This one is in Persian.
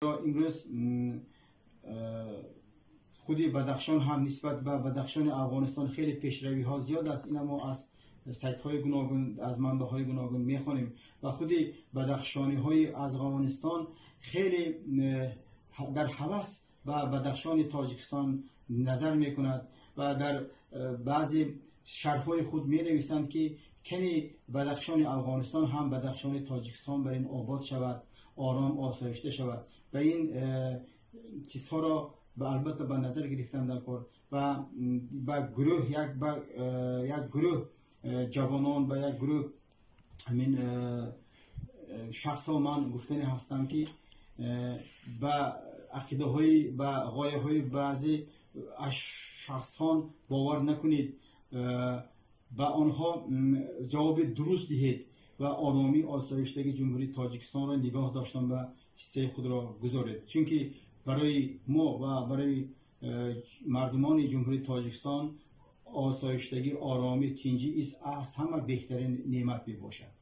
امروز خودی بدخشان هم نسبت به بدخشان افغانستان خیلی پیشروی ها زیاد است. این ما از سایت های گوناگون، از منبع های گوناگون میخوانیم و خودی بدخشانی های از افغانستان خیلی در هوس به بدخشان تاجیکستان نظر میکند و در بعضی شرح های خود می نویسند که کنی بدخشان افغانستان هم بدخشان تاجیکستان بر این آباد شود، آرام آسایشته شود و این چیزها را البته به نظر گرفتن در کار و با گروه یک گروه جوانان و یک گروه همین شخص ها من گفتنی هستم که با عقیده های و غایه های بعضی شخصان باور نکنید، با آنها جواب درست دهید و آرامی آسایشتگی جمهوری تاجیکستان را نگاه داشتن و حصه خود را گذارید، چون که برای ما و برای مردمان جمهوری تاجیکستان آسایشتگی، آرامی، تنجی از همه بهترین نعمت می باشد.